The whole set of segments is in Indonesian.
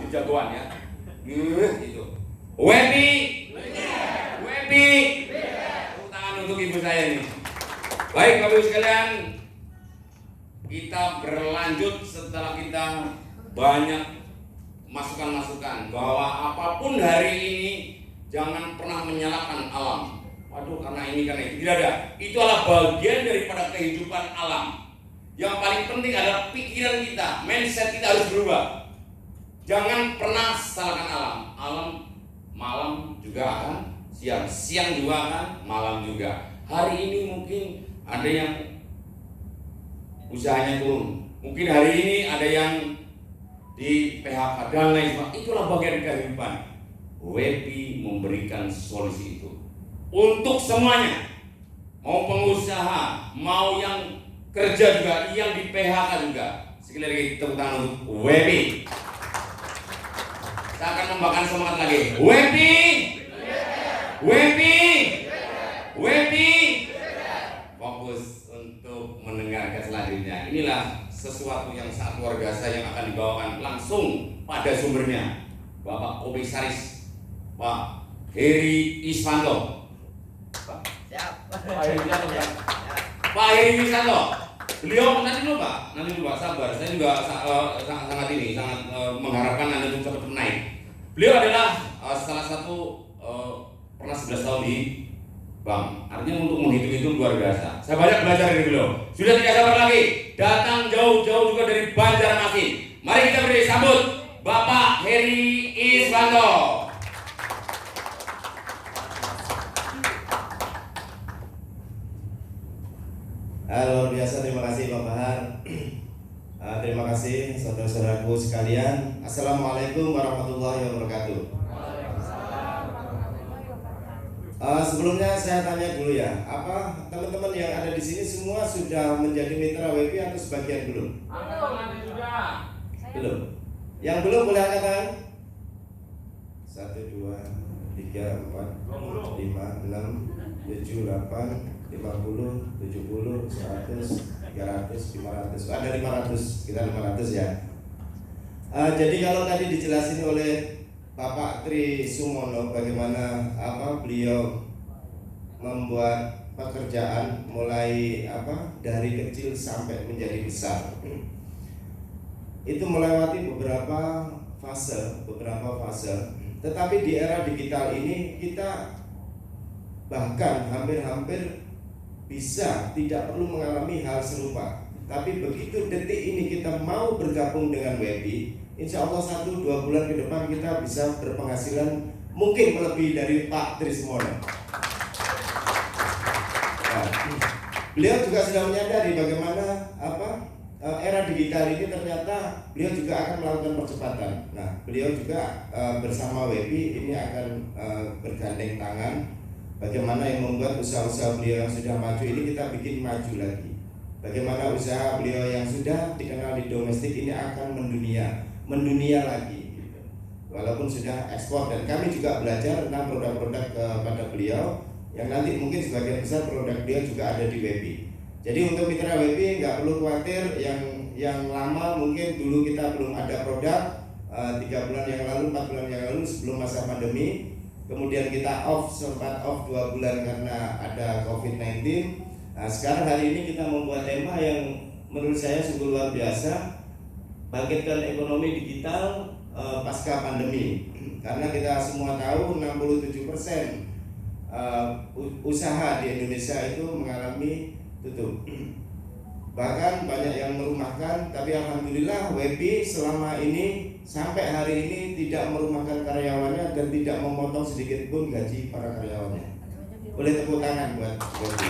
jagoan ya. Gitu. Wepi. Tepuk tangan untuk ibu saya ini. Baik Bapak Ibu sekalian, kita berlanjut setelah kita banyak masukan-masukan bahwa apapun hari ini jangan pernah menyalahkan alam. Waduh, karena ini karena itu, tidak ada. Itu adalah bagian daripada kehidupan alam. Yang paling penting adalah pikiran kita, mindset kita harus berubah. Jangan pernah salahkan alam. Alam malam juga akan siang, siang juga akan malam juga. Hari ini mungkin ada yang usahanya turun, mungkin hari ini ada yang di PHK dan lain sebagainya. Itulah bagian kehidupan. WP memberikan solusi itu untuk semuanya, mau pengusaha, mau yang kerja juga, yang di PHK juga. Sekali lagi tepuk tangan untuk WP. Saya akan membakar semangat lagi. WP. Fokus untuk mendengarkan selanjutnya. Inilah sesuatu yang sangat luar biasa yang akan dibawakan langsung pada sumbernya. Bapak Komisaris Pak Heri Iswanto. Pak Heri Iswanto. Beliau nanti dulu Pak, sabar. Saya juga sangat mengharapkan Anda untuk cepat naik. Beliau adalah salah satu pernah 11 tahun di bank. Artinya untuk menghitung-hitung luar biasa. Saya banyak belajar dari beliau. Sudah tidak sabar lagi, datang jauh-jauh juga dari Banjarmasin. Mari kita beri sambut Bapak Heri Iswanto. Luar biasa, terima kasih Pak Bahar. Terima kasih saudara-saudaraku sekalian. Assalamualaikum warahmatullahi wabarakatuh. Sebelumnya saya tanya dulu ya, apa teman-teman yang ada di sini semua sudah menjadi mitra WP atau sebagian belum? Belum. Yang belum boleh angkat tangan. 1, 2, 3, 4, 5, 6, 7, 8, 50, 70, 100, 300, 500. Ada 500, kita 500 ya. Jadi kalau tadi dijelasin oleh Bapak Tri Sumono bagaimana beliau membuat pekerjaan mulai dari kecil sampai menjadi besar. Itu melewati beberapa fase. Tetapi di era digital ini kita bahkan hampir-hampir bisa tidak perlu mengalami hal serupa. Tapi begitu detik ini kita mau bergabung dengan WP, insya Allah 1-2 bulan ke depan kita bisa berpenghasilan mungkin melebihi dari Pak Trismono. Nah, beliau juga sudah menyadari bagaimana era digital ini ternyata beliau juga akan melakukan percepatan. Nah, beliau juga bersama WP ini akan bergandeng tangan. Bagaimana yang membuat usaha-usaha beliau yang sudah maju ini kita bikin maju lagi. Bagaimana usaha beliau yang sudah dikenal di domestik ini akan mendunia lagi gitu. Walaupun sudah ekspor, dan kami juga belajar tentang produk-produk kepada beliau yang nanti mungkin sebagian besar produk beliau juga ada di WP. Jadi untuk mitra WP nggak perlu khawatir, yang lama mungkin dulu kita belum ada produk 3 bulan yang lalu, 4 bulan yang lalu sebelum masa pandemi. Kemudian kita sempat off 2 bulan karena ada COVID-19. Nah, sekarang hari ini kita membuat tema yang menurut saya sungguh luar biasa, bangkitkan ekonomi digital pasca pandemi. Karena kita semua tahu 67% usaha di Indonesia itu mengalami tutup. Bahkan banyak yang merumahkan, tapi alhamdulillah WP selama ini sampai hari ini tidak merumahkan karyawannya dan tidak memotong sedikit pun gaji para karyawannya. Boleh tepuk tangan buat WP.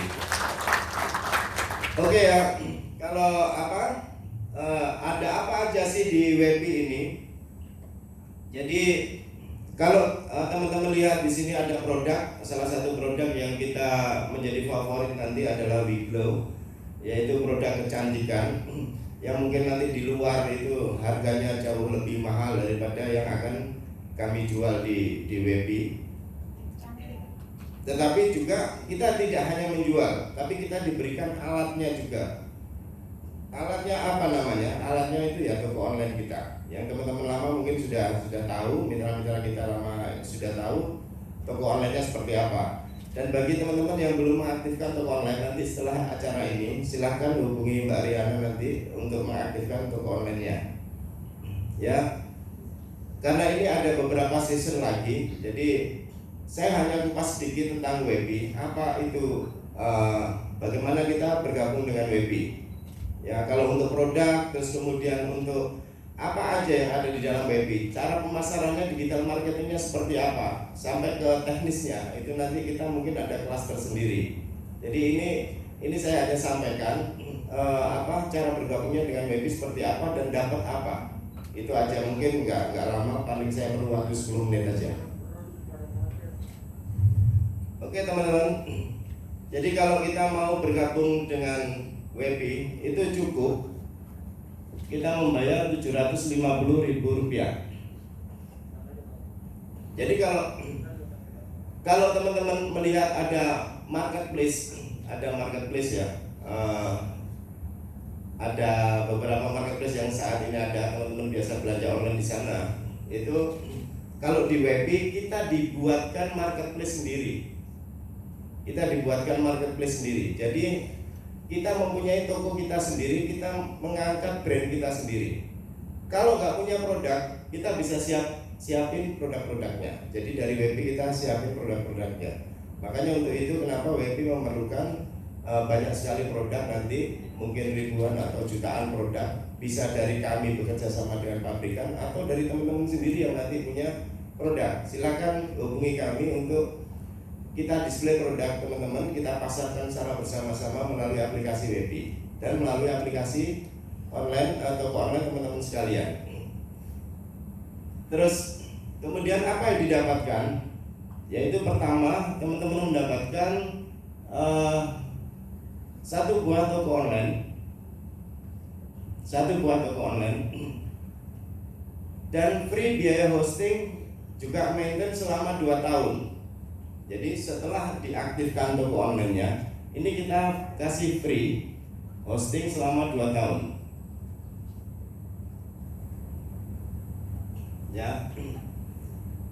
Oke ya, kalau ada apa aja sih di WP ini? Jadi kalau teman-teman lihat di sini ada produk, salah satu produk yang kita menjadi favorit nanti adalah WeGlow, yaitu produk kecantikan yang mungkin nanti di luar itu harganya jauh lebih mahal daripada yang akan kami jual di WP. Tetapi juga kita tidak hanya menjual, tapi kita diberikan alatnya juga. alatnya apa namanya? Alatnya itu ya toko online kita. Yang teman-teman lama mungkin sudah tahu, mitra-mitra kita lama sudah tahu toko online-nya seperti apa. Dan bagi teman-teman yang belum mengaktifkan toko online, nanti setelah acara ini silahkan hubungi Mbak Riana nanti untuk mengaktifkan toko online-nya. Ya, karena ini ada beberapa season lagi, jadi saya hanya kupas sedikit tentang Webi. Apa itu? Bagaimana kita bergabung dengan Webi? Ya, kalau untuk produk, terus kemudian untuk apa aja yang ada di dalam Webi, cara pemasarannya, digital marketingnya seperti apa, sampai ke teknisnya itu nanti kita mungkin ada kelas tersendiri. Jadi ini saya hanya sampaikan cara bergabungnya dengan Webi seperti apa dan dapat apa. Itu aja, mungkin nggak lama, paling saya perlu waktu 10 menit aja. Oke teman-teman, jadi kalau kita mau bergabung dengan Webi itu cukup kita membayar Rp750.000. Jadi kalau teman-teman melihat ada marketplace ya, ada beberapa marketplace yang saat ini ada, teman-teman biasa belanja online di sana. Itu kalau di Webi kita dibuatkan marketplace sendiri. Jadi kita mempunyai toko kita sendiri, kita mengangkat brand kita sendiri. Kalau nggak punya produk, kita bisa siapin produk-produknya. Jadi dari Webi kita siapin produk-produknya. Makanya untuk itu kenapa Webi memerlukan banyak sekali produk, nanti mungkin ribuan atau jutaan produk. Bisa dari kami bekerja sama dengan pabrikan atau dari teman-teman sendiri yang nanti punya produk. Silakan hubungi kami untuk kita display produk teman-teman, kita pasarkan secara bersama-sama melalui aplikasi Webi dan melalui aplikasi online atau online teman-teman sekalian. Terus kemudian apa yang didapatkan? Yaitu pertama, teman-teman mendapatkan satu buah toko online dan free biaya hosting, juga maintain selama 2 tahun. Jadi setelah diaktifkan toko online-nya, ini kita kasih free hosting selama 2 tahun. Ya,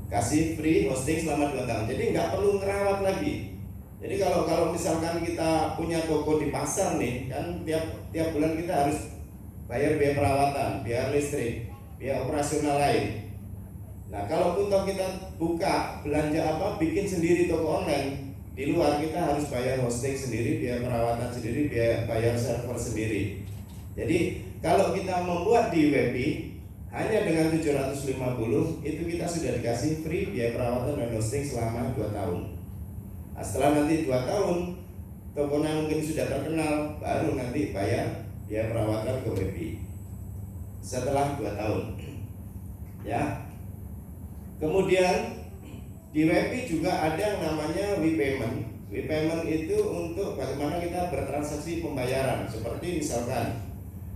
kasih free hosting selama 2 tahun. Jadi nggak perlu ngerawat lagi. Jadi kalau misalkan kita punya toko di pasar nih, kan tiap bulan kita harus bayar biaya perawatan, biaya listrik, biaya operasional lain. Nah, kalau toh kita buka belanja bikin sendiri toko online, di luar kita harus bayar hosting sendiri, biaya perawatan sendiri, biaya bayar server sendiri. Jadi kalau kita membuat di Webi hanya dengan 750, itu kita sudah dikasih free biaya perawatan dan hosting selama 2 tahun. Nah, setelah nanti 2 tahun tokonya mungkin sudah terkenal, baru nanti bayar biaya perawatan ke Webi setelah 2 tahun. Ya. Kemudian di Webi juga ada yang namanya WePayment. WePayment itu untuk bagaimana kita bertransaksi pembayaran, seperti misalkan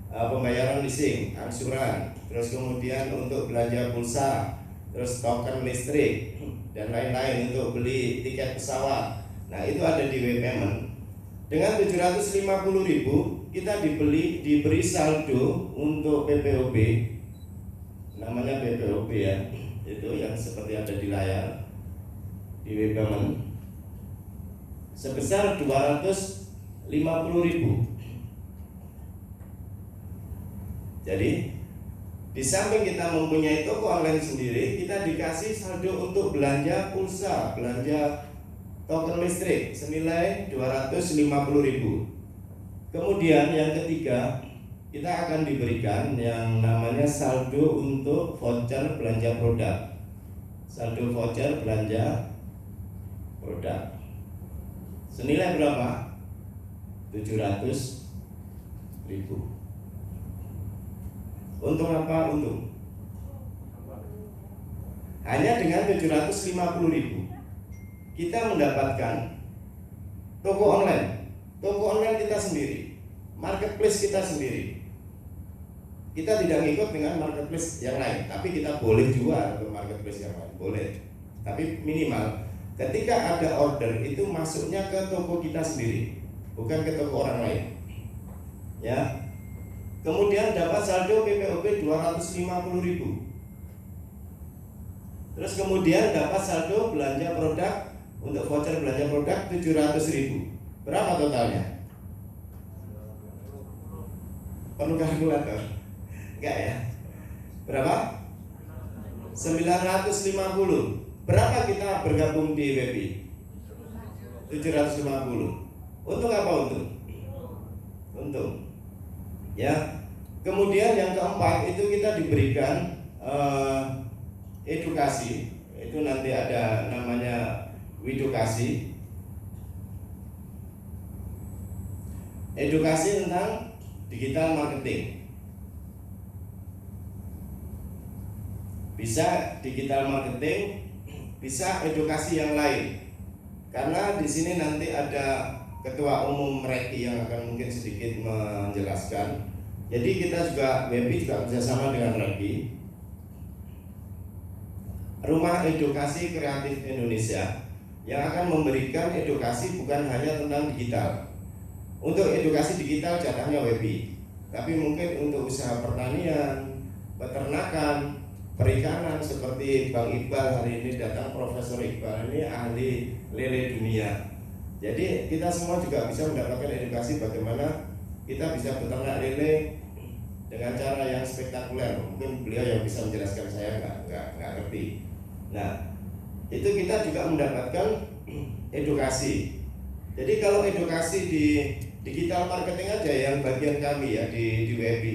pembayaran leasing, angsuran, terus kemudian untuk belanja pulsa, terus token listrik dan lain-lain, untuk beli tiket pesawat. Nah, itu ada di WePayment. Dengan 750.000 kita diberi saldo untuk PPOB, namanya PPOB ya, itu yang seperti ada di layar di WePayment, sebesar 250.000. Jadi di samping kita mempunyai toko online sendiri, kita dikasih saldo untuk belanja pulsa, belanja token listrik senilai 250.000. Kemudian yang ketiga, kita akan diberikan yang namanya saldo untuk voucher belanja produk. Saldo voucher belanja produk senilai berapa? 700.000. Untung apa? Untung hanya dengan 750.000 kita mendapatkan toko online kita sendiri, marketplace kita sendiri. Kita tidak ngikut dengan marketplace yang lain, tapi kita boleh jual ke marketplace yang lain, boleh. Tapi minimal ketika ada order itu masuknya ke toko kita sendiri, bukan ke toko orang lain. Ya. Kemudian dapat saldo PPOP 250.000. Terus kemudian dapat saldo belanja produk untuk voucher belanja produk 700.000. Berapa totalnya? Perlu kalkulator? Enggak ya? Berapa? 950. Berapa kita bergabung di WP? 750. Untuk apa untung? Untung. Ya. Kemudian yang keempat itu kita diberikan edukasi. Itu nanti ada namanya widukasi. Edukasi tentang digital marketing. Bisa digital marketing, bisa edukasi yang lain. Karena di sini nanti ada ketua umum REKI yang akan mungkin sedikit menjelaskan. Jadi kita juga WP juga bekerjasama dengan REKI, Rumah Edukasi Kreatif Indonesia, yang akan memberikan edukasi bukan hanya tentang digital. Untuk edukasi digital jatahnya WP, tapi mungkin untuk usaha pertanian, peternakan, perikanan seperti Bang Iqbal hari ini datang, Profesor Iqbal ini ahli lele dunia. Jadi kita semua juga bisa mendapatkan edukasi bagaimana kita bisa beternak lele dengan cara yang spektakuler. Mungkin beliau yang bisa menjelaskan, saya nggak ngerti. Nah, itu kita juga mendapatkan edukasi. Jadi kalau edukasi di digital marketing aja yang bagian kami ya di WP.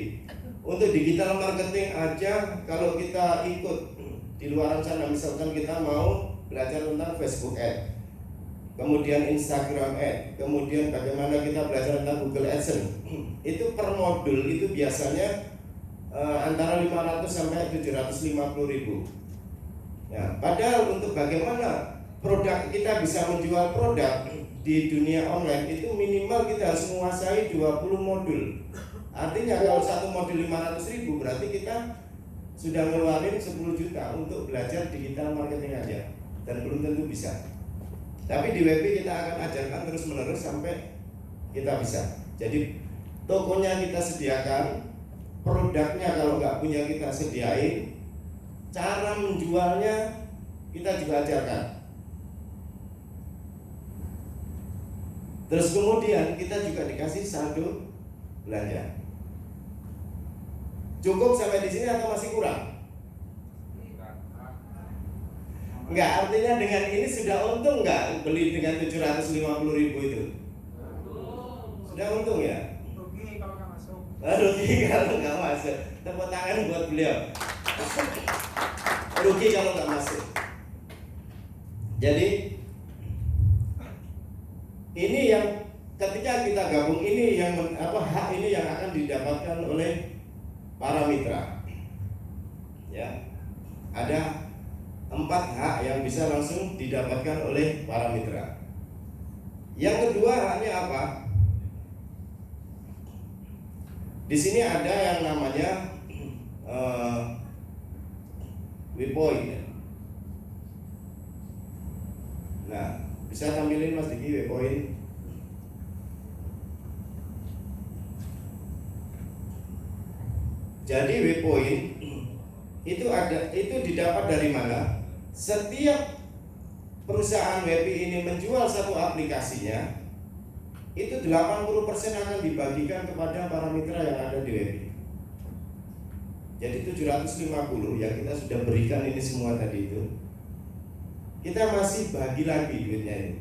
Untuk digital marketing aja kalau kita ikut di luar sana, misalkan kita mau belajar tentang Facebook Ad, kemudian Instagram Ad, kemudian bagaimana kita belajar tentang Google AdSense, itu per modul itu biasanya antara 500 sampai 750.000. Nah, padahal untuk bagaimana produk kita bisa menjual produk di dunia online itu minimal kita harus menguasai 20 modul. Artinya kalau satu modul 500.000 berarti kita sudah ngeluarin 10 juta untuk belajar digital marketing aja, dan belum tentu bisa. Tapi di WP kita akan ajarkan terus menerus sampai kita bisa. Jadi tokonya kita sediakan, produknya kalau nggak punya kita sediain, cara menjualnya kita juga ajarkan. Terus kemudian kita juga dikasih saldo belanja. Cukup sampai di sini atau masih kurang? Enggak, artinya dengan ini sudah untung nggak beli dengan 750.000 itu? Sudah untung ya? Rugi kalau nggak masuk. Rugi kalau nggak masuk. Tepuk tangan buat beliau. Rugi kalau nggak masuk. Jadi ini yang ketika kita gabung ini yang hak ini yang akan didapatkan oleh para mitra. Ya, ada 4 hak yang bisa langsung didapatkan oleh para mitra. Yang kedua haknya apa? Di sini ada yang namanya WePoint. Nah, bisa tampilin Mas Diki WePoint. Jadi WePoint itu didapat dari mana? Setiap perusahaan WP ini menjual satu aplikasinya, itu 80% akan dibagikan kepada para mitra yang ada di WP. Jadi 750 yang kita sudah berikan ini semua tadi itu, kita masih bagi lagi duitnya ini.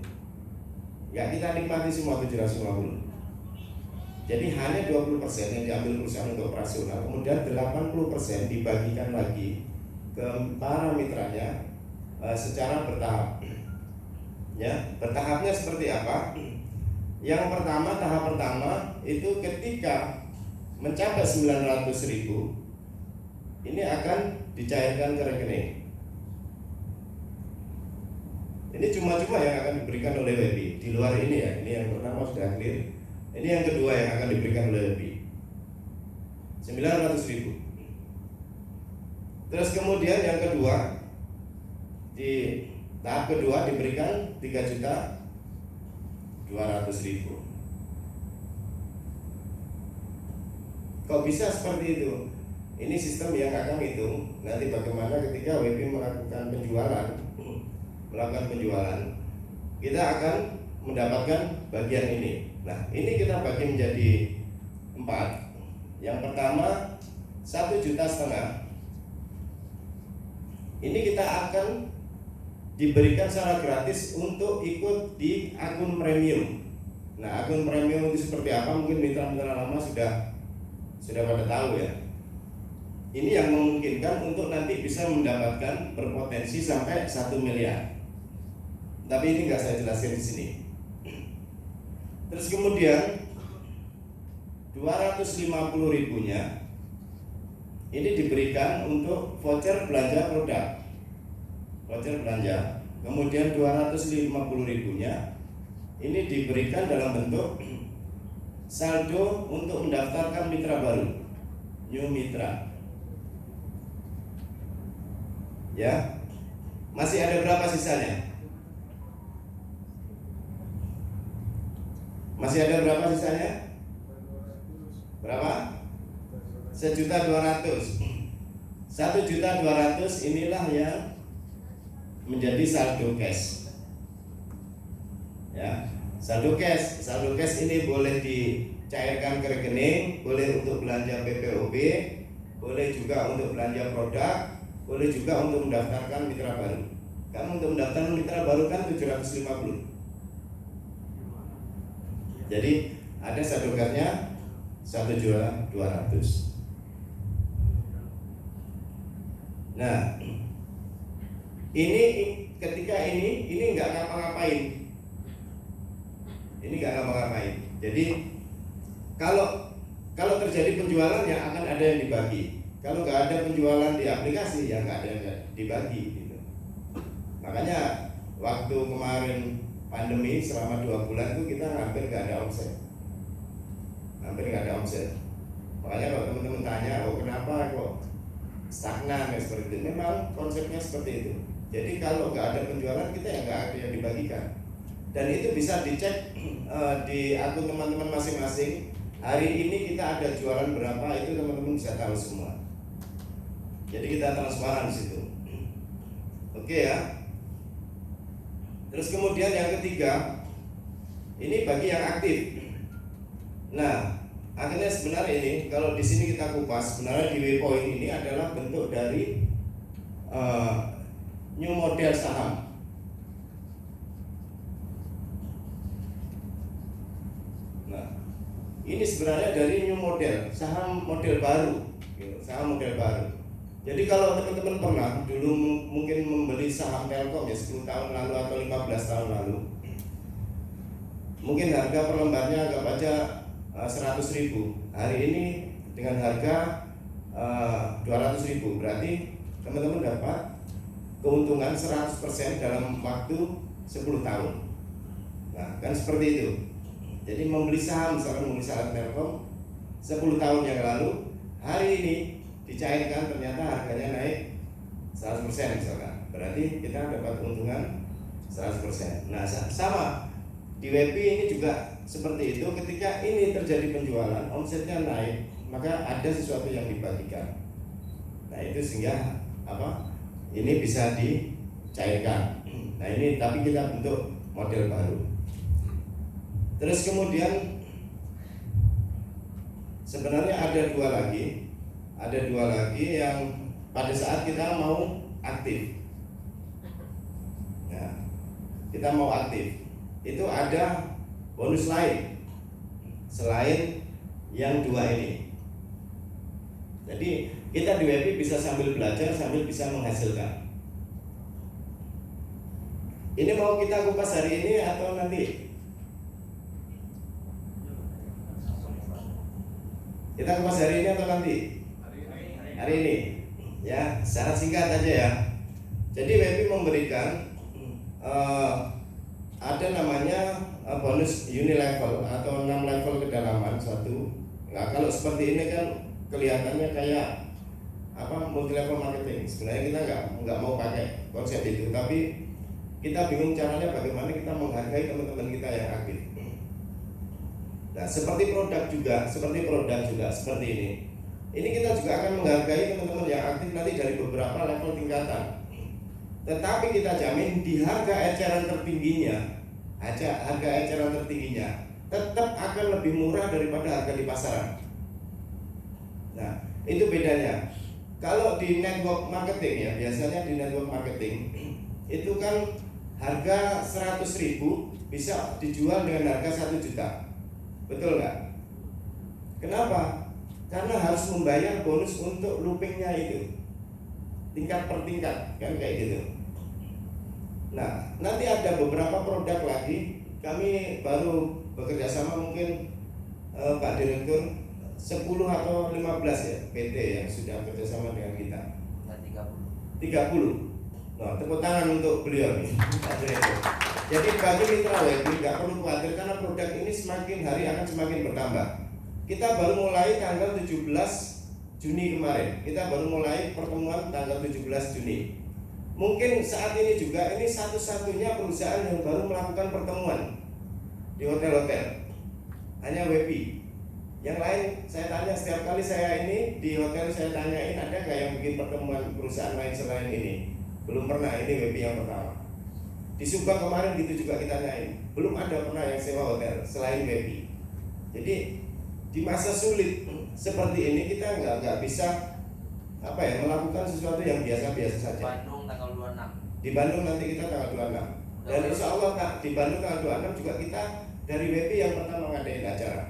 Ya, kita nikmati semua 750. Jadi hanya 20% yang diambil perusahaan untuk operasional, kemudian 80% dibagikan lagi ke para mitranya secara bertahap. Ya, bertahapnya seperti apa? Yang pertama, tahap pertama itu ketika mencapai 900.000, ini akan dicairkan ke rekening. Ini cuma-cuma yang akan diberikan oleh WP. Di luar ini ya, ini yang pertama sudah clear. Ini yang kedua yang akan diberikan oleh WP, 900.000. Terus kemudian yang kedua, di tahap kedua diberikan 3.200.000. Kok bisa seperti itu? Ini sistem yang akan hitung nanti bagaimana ketika WP melakukan penjualan, kita akan mendapatkan bagian ini. Nah, ini kita bagi menjadi 4. Yang pertama 1,5 juta. Ini kita akan diberikan secara gratis untuk ikut di akun premium. Nah, akun premium itu seperti apa? Mungkin mitra-mitra lama sudah pada tahu ya. Ini yang memungkinkan untuk nanti bisa mendapatkan berpotensi sampai 1 miliar. Tapi ini nggak saya jelaskan di sini. Terus kemudian 250 ribunya ini diberikan untuk voucher belanja produk, voucher belanja. Kemudian 250 ribunya ini diberikan dalam bentuk saldo untuk mendaftarkan mitra baru, new mitra. Ya, masih ada berapa sisanya? Masih ada berapa sisanya? Berapa? 1.200.000. 1.200.000 inilah yang menjadi saldo cash. Ya, saldo cash ini boleh dicairkan ke rekening, boleh untuk belanja PPOB, boleh juga untuk belanja produk, boleh juga untuk mendaftarkan mitra baru. Kan untuk mendaftarkan mitra baru kan 750. Jadi ada saldo cashnya 1.200.000. Nah, ini ketika ini nggak ngapa-ngapain. Ini nggak ngapa-ngapain. Jadi kalau terjadi penjualan ya akan ada yang dibagi. Kalau nggak ada penjualan di aplikasi ya nggak ada yang dibagi. Gitu. Makanya waktu kemarin pandemi selama 2 bulan tuh kita hampir nggak ada omset. Makanya kalau teman-teman tanya, kenapa kok stagnan seperti itu? Memang konsepnya seperti itu. Jadi kalau nggak ada penjualan kita ya nggak ada yang dibagikan. Dan itu bisa dicek di akun teman-teman masing-masing. Hari ini kita ada jualan berapa itu teman-teman bisa tahu semua. Jadi kita transparan di situ. Oke ya. Terus kemudian yang ketiga, ini bagi yang aktif. Nah, akhirnya sebenarnya ini kalau di sini kita kupas, sebenarnya di Waypoint ini adalah bentuk dari new model saham. Nah, ini sebenarnya dari new model saham model baru, saham model baru. Jadi kalau teman-teman pernah dulu mungkin membeli saham Telkom ya 10 tahun lalu atau 15 tahun lalu, mungkin harga per lembarnya anggap aja 100.000. Hari ini dengan harga 200.000, berarti teman-teman dapat keuntungan 100% dalam waktu 10 tahun. Nah, kan seperti itu. Jadi membeli saham, misalkan membeli saham Telkom 10 tahun yang lalu, hari ini dicairkan ternyata harganya naik 100% misalkan. Berarti kita dapat keuntungan 100%. Nah, sama di WP ini juga seperti itu. Ketika ini terjadi penjualan, omsetnya naik, maka ada sesuatu yang dibagikan. Nah, itu sehingga ini bisa dicairkan. Nah, ini tapi kita bentuk model baru. Terus kemudian sebenarnya ada dua lagi yang pada saat kita mau aktif. Nah, kita mau aktif itu ada bonus lain selain yang dua ini. Jadi kita di WP bisa sambil belajar sambil bisa menghasilkan. Ini mau kita kupas hari ini atau nanti? Kita kupas hari ini atau nanti? Hari ini. Ya, secara singkat aja ya. Jadi WP memberikan ada namanya bonus unilevel atau 6 level kedalaman satu. Nah, kalau seperti ini kan kelihatannya kayak multi level marketing. Sebenarnya kita nggak mau pakai konsep itu, tapi kita bingung caranya bagaimana kita menghargai teman-teman kita yang aktif. Nah, seperti produk juga seperti ini. Ini kita juga akan menghargai teman-teman yang aktif nanti dari beberapa level tingkatan. Tetapi kita jamin di harga eceran tertingginya, tetap akan lebih murah daripada harga di pasaran. Nah, itu bedanya. Kalau di network marketing ya, biasanya di network marketing itu kan harga 100.000 bisa dijual dengan harga 1 juta. Betul nggak? Kenapa? Karena harus membayar bonus untuk loopingnya itu, tingkat per tingkat, kan kayak gitu. Nah, nanti ada beberapa produk lagi. Kami baru bekerja sama mungkin Pak Direktur 10 atau 15 ya PT yang sudah kerjasama dengan kita. 30. Nah, tepuk tangan untuk beliau nih, Pak Direktur. Jadi bagi mitra web nggak perlu khawatir karena produk ini semakin hari akan semakin bertambah. Kita baru mulai tanggal 17 Juni kemarin. Kita baru mulai pertemuan tanggal 17 Juni. Mungkin saat ini juga ini satu-satunya perusahaan yang baru melakukan pertemuan di hotel-hotel. Hanya WP. Yang lain saya tanya setiap kali saya ini di hotel saya tanyain ada nggak yang bikin pertemuan perusahaan lain selain ini? Belum pernah, ini WP yang pertama. Di Subang kemarin gitu juga kita tanyain, belum ada pernah yang sewa hotel selain WP. Jadi di masa sulit seperti ini kita nggak bisa melakukan sesuatu yang biasa-biasa saja. Bandung tanggal 26. Di Bandung nanti kita tanggal 26. Dan insya Allah di Bandung tanggal 26 juga kita dari WP yang pertama ngadain acara.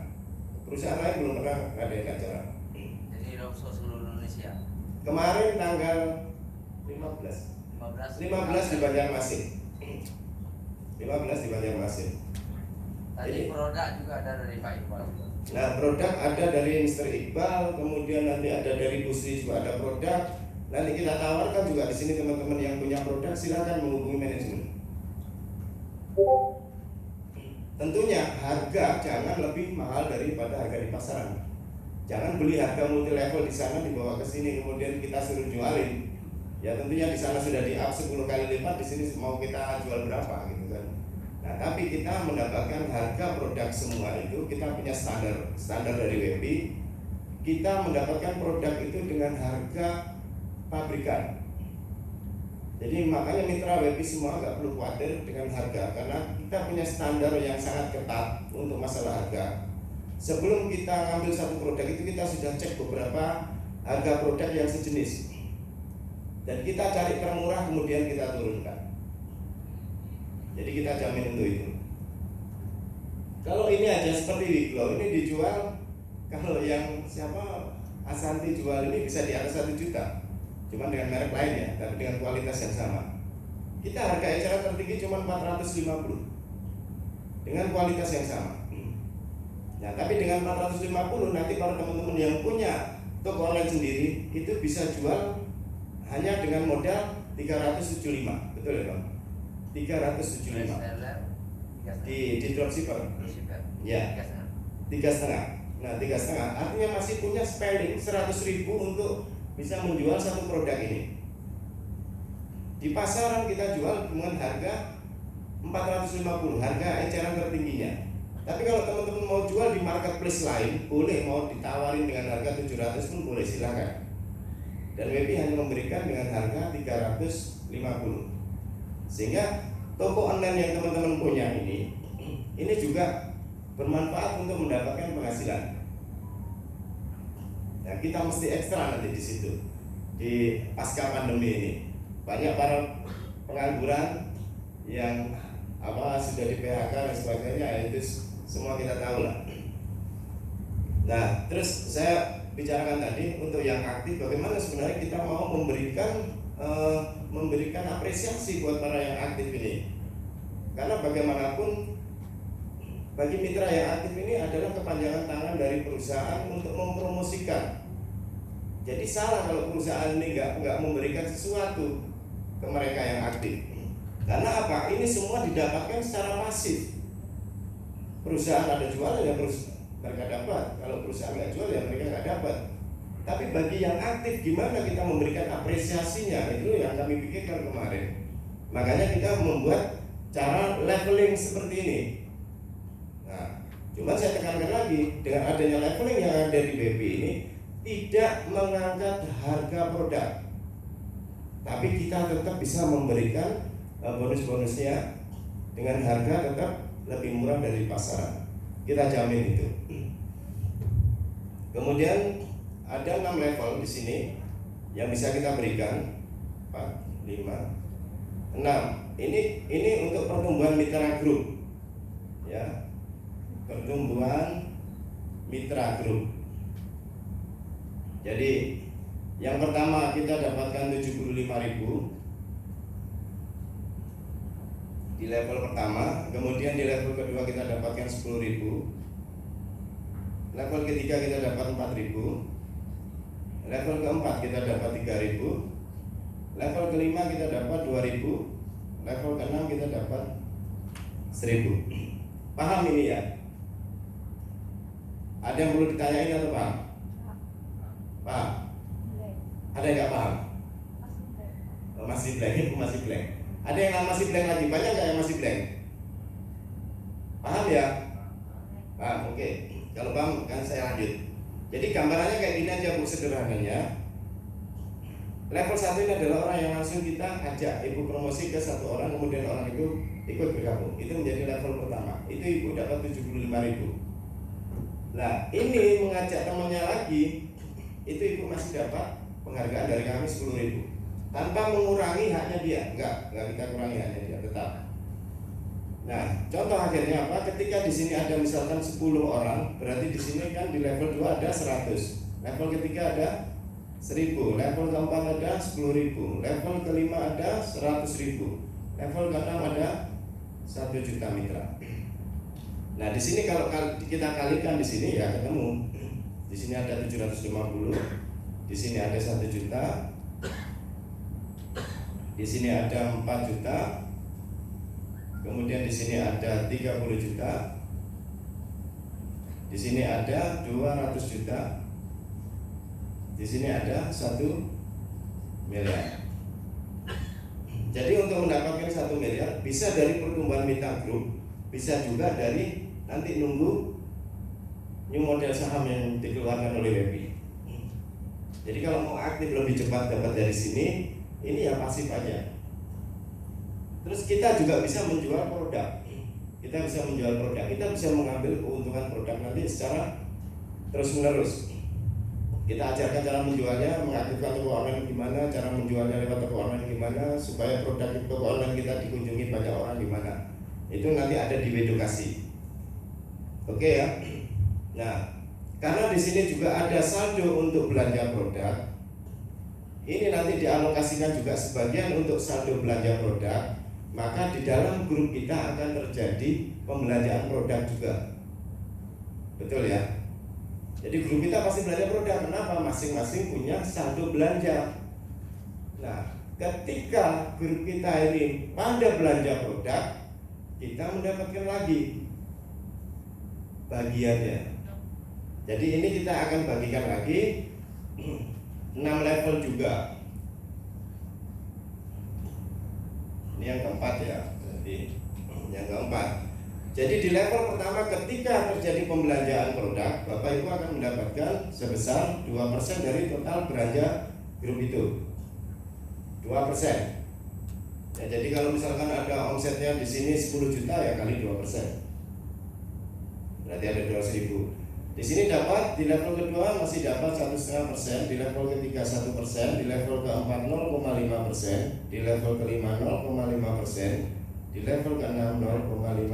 Perusahaan lain belum pernah ngadain acara. Jadi roadshow seluruh Indonesia. Kemarin tanggal 15 di Banjarmasin. 15 di Banjarmasin. Tadi produk juga ada dari Pak Iqbal. Nah, produk ada dari Mr. Iqbal, kemudian nanti ada dari Busri juga ada produk. Nanti kita tawarkan juga di sini teman-teman yang punya produk silakan menghubungi manajemen. Tentunya harga jangan lebih mahal daripada harga di pasaran. Jangan beli harga multi level di sana dibawa ke sini kemudian kita suruh jualin. Ya tentunya di sana sudah di up 10 kali lipat, di sini mau kita jual berapa gitu kan. Nah, tapi kita mendapatkan harga produk semua itu kita punya standar dari WP. Kita mendapatkan produk itu dengan harga pabrikan. Jadi makanya mitra WP semua nggak perlu khawatir dengan harga karena kita punya standar yang sangat ketat untuk masalah harga. Sebelum kita ngambil satu produk itu kita sudah cek beberapa harga produk yang sejenis. Dan kita cari termurah kemudian kita turunkan. Jadi kita jamin untuk itu. Kalau ini aja seperti Wiglo, ini dijual, kalau yang Asanti jual ini bisa di atas 1 juta. Cuma dengan merek lain ya, tapi dengan kualitas yang sama. Kita harga eceran tertinggi cuma 450 dengan kualitas yang sama. Nah, tapi dengan 450 nanti para teman-teman yang punya toko online sendiri itu bisa jual hanya dengan modal 375, betul ya Bang? 375 di dropshipper. Ya, 3,5. Nah, 3,5 artinya masih punya spending 100.000 untuk bisa menjual satu produk ini. Di pasaran kita jual dengan harga 450, harga eceran tertingginya. Tapi kalau teman-teman mau jual di marketplace lain, boleh, mau ditawarin dengan harga 700 pun boleh, silakan. Dan WP hanya memberikan dengan harga 350. Sehingga toko online yang teman-teman punya ini juga bermanfaat untuk mendapatkan penghasilan. Nah, kita mesti ekstra nanti di situ. Di pasca pandemi ini banyak para pengangguran yang sudah di PHK dan sebagainya, itu semua kita tahu lah. Nah, terus saya bicarakan tadi untuk yang aktif bagaimana sebenarnya kita mau memberikan apresiasi buat para yang aktif ini. Karena bagaimanapun bagi mitra yang aktif ini adalah kepanjangan tangan dari perusahaan untuk mempromosikan. Jadi salah kalau perusahaan ini nggak memberikan sesuatu ke mereka yang aktif. Karena apa? Ini semua didapatkan secara masif. Perusahaan ada jualan ya mereka dapat. Kalau perusahaan nggak jual ya mereka nggak dapat. Tapi bagi yang aktif gimana kita memberikan apresiasinya, itu yang kami pikirkan kemarin. Makanya kita membuat cara leveling seperti ini. Nah, Cuman saya tekankan lagi, dengan adanya leveling yang ada di BP ini tidak mengangkat harga produk, tapi kita tetap bisa memberikan bonus-bonusnya dengan harga tetap lebih murah dari pasaran. Kita jamin itu. Kemudian ada 6 level di sini yang bisa kita berikan. 4, 5, 6. Ini untuk pertumbuhan mitra grup. Ya. Pertumbuhan mitra grup. Jadi yang pertama kita dapatkan 75.000 di level pertama, kemudian di level kedua kita dapatkan 10.000, level ketiga kita dapat 4.000, level keempat kita dapat 3.000, level kelima kita dapat 2.000, level keenam kita dapat 1.000. Paham ini ya? Ada yang perlu ditanyain atau paham? Paham? Ada yang nggak paham? Oh, masih blank, masih blank. Ada yang masih blank lagi? Banyak nggak yang masih blank? Paham ya? Paham, oke. Kalau paham kan saya lanjut. Jadi gambarannya kayak gini aja Bu, sederhananya. Level 1 ini adalah orang yang langsung kita ajak Ibu promosi ke satu orang, kemudian orang itu ikut bergabung. Itu menjadi level pertama. Itu Ibu dapat 75.000. Nah, ini mengajak temannya lagi, itu Ibu masih dapat penghargaan dari kami 10.000 tanpa mengurangi haknya dia. Enggak kita kurangi haknya dia, tetap. Nah, contoh akhirnya apa? Ketika di sini ada misalkan 10 orang, berarti di sini kan di level 2 ada 100, level ketiga ada 1.000, level keempat ada 10.000, level kelima ada 100.000, level keenam ada 1 juta mitra. Nah, di sini kalau kita kalikan di sini ya ketemu. Di sini ada 750, di sini ada 1 juta, di sini ada 4 juta, kemudian di sini ada 30 juta, di sini ada 200 juta, di sini ada 1 miliar. Jadi untuk mendapatkan 1 miliar bisa dari pertumbuhan mitra grup, bisa juga dari nanti nunggu new model saham yang dikeluarkan oleh WEPI. Jadi kalau mau aktif lebih cepat dapat dari sini, ini ya pasif aja. Terus kita juga bisa menjual produk. Kita bisa menjual produk, kita bisa mengambil keuntungan produk nanti secara terus menerus. Kita ajarkan cara menjualnya, mengaktifkan toko online gimana, cara menjualnya lewat toko online gimana, supaya produk toko online kita dikunjungi banyak orang gimana. Itu nanti ada di edukasi. Oke ya. Nah, karena di sini juga ada saldo untuk belanja produk, ini nanti dialokasikan juga sebagian untuk saldo belanja produk, maka di dalam grup kita akan terjadi pembelanjaan produk juga. Betul ya? Jadi grup kita pasti belanja produk. Kenapa? Masing-masing punya saldo belanja. Nah, ketika grup kita ini pada belanja produk, kita mendapatkan lagi bagiannya. Jadi ini kita akan bagikan lagi 6 level juga. Ini yang keempat ya. Jadi yang keempat. Jadi di level pertama ketika terjadi pembelanjaan produk, Bapak Ibu akan mendapatkan sebesar 2% dari total belanja grup itu. 2%. Ya, jadi kalau misalkan ada omsetnya di sini 10 juta ya kali 2%. Berarti ada 200.000. Di sini dapat di level kedua masih dapat 1,5%, di level ketiga 1%, di level keempat 0,5%, di level kelima 0,5%, di level keenam 0,5%.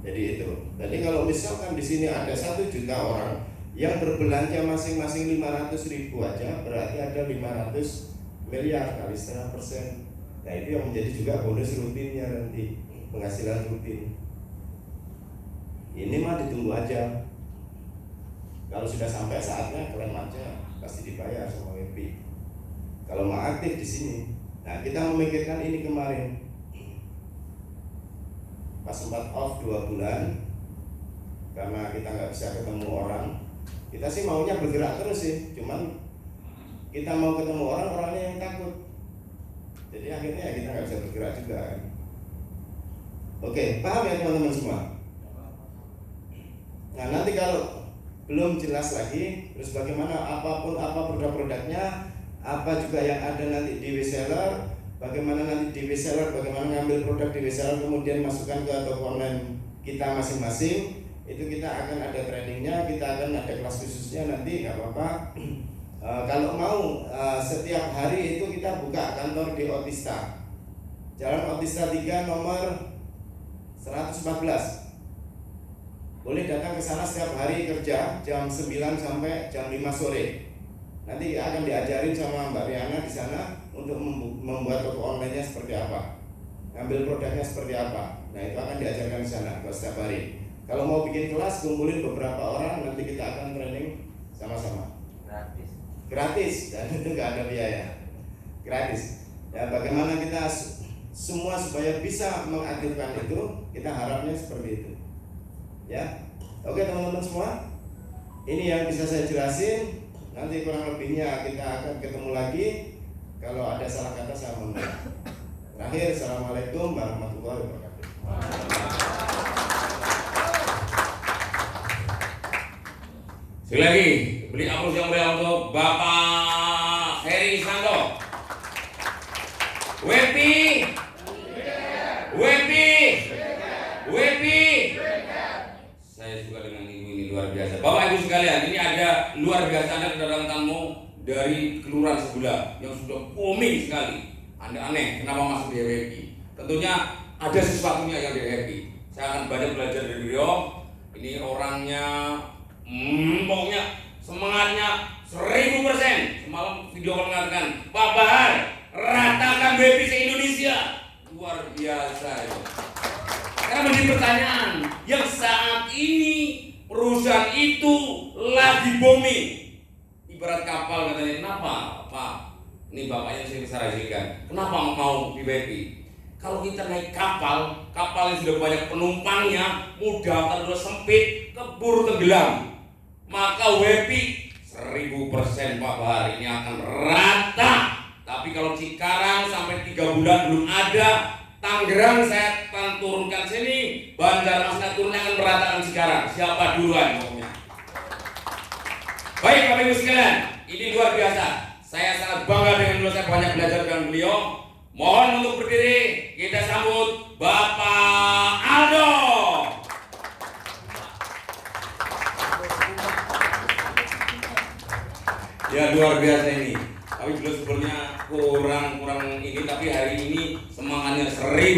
Jadi itu. Jadi kalau misalkan di sini ada 1 juta orang yang berbelanja masing-masing 500.000 aja, berarti ada 500 miliar kali 0,5%. Nah itu yang menjadi juga bonus rutinnya nanti, penghasilan rutin. Ini mah ditunggu aja. Kalau sudah sampai saatnya klaim aja, pasti dibayar sama WP. Kalau mau aktif di sini, nah kita memikirkan ini kemarin. Pas sempat off 2 bulan, karena kita nggak bisa ketemu orang. Kita sih maunya bergerak terus sih, cuman kita mau ketemu orang, orangnya yang takut. Jadi akhirnya ya kita nggak bisa bergerak juga kan. Oke, paham ya teman-teman semua? Nah, nanti kalau belum jelas lagi, terus bagaimana apa produk-produknya, apa juga yang ada nanti di reseller, bagaimana nanti di reseller, bagaimana ngambil produk di reseller kemudian masukkan ke toko online kita masing-masing, itu kita akan ada trainingnya, kita akan ada kelas khususnya nanti, nggak apa-apa. Kalau mau setiap hari itu kita buka kantor di Otista, Jalan Otista 3 nomor 114. Boleh datang ke sana setiap hari kerja jam 9 sampai jam 5 sore. Nanti akan diajarin sama Mbak Riana di sana untuk membuat toko online-nya seperti apa, ngambil produknya seperti apa. Nah, itu akan diajarkan di sana setiap hari. Kalau mau bikin kelas, kumpulin beberapa orang, nanti kita akan training sama-sama. Gratis, dan itu nggak ada biaya. Gratis. Ya, bagaimana kita semua supaya bisa mengaktifkan itu, kita harapnya seperti itu. Ya, oke teman-teman semua, ini yang bisa saya jelasin. Nanti kurang lebihnya kita akan ketemu lagi. Kalau ada salah kata saya mohon maaf. Terakhir, assalamualaikum warahmatullahi wabarakatuh. Sekali lagi, beri aplaus yang meriah untuk Bapak Heri Santo. Wepi, Wepi, Wepi. Saya suka dengan ibu ini, luar biasa. Bapak Ibu sekalian, ini ada luar biasa, ada kedatangan tamu dari Kelurahan Sebelah yang sudah booming sekali. Anda aneh, kenapa masuk di WPI? Tentunya ada sesuatunya yang di WPI. Saya akan banyak belajar dari beliau. Ini orangnya, pokoknya semangatnya 1000%. Semalam video call mengatakan, Pak Bahar, ratakan WPI se-Indonesia. Luar biasa itu. Karena menjadi pertanyaan, yang saat ini perusahaan itu lagi booming. Ibarat kapal katanya, kenapa Pak? Ini bapaknya saya bisa rajikan. Kenapa mau di WPI? Kalau kita naik kapal, kapal yang sudah banyak penumpangnya, mudah terus sempit, keburu tenggelam. Maka WPI 1000% Pak Bahar ini akan rata. Tapi kalau Cikarang sampai 3 bulan belum ada, Tangerang saya akan turunkan sini, Banjarmasin turunnya akan meratakan Cikarang. Siapa duluan pokoknya. Baik Bapak Ibu sekalian, ini luar biasa. Saya sangat bangga dengan beliau, saya banyak belajar dengan beliau. Mohon untuk berdiri, kita sambut Bapak Aldo. Ya luar biasa ini. Tapi beliau sebenarnya kurang ini, tapi hari ini semangatnya 1000%.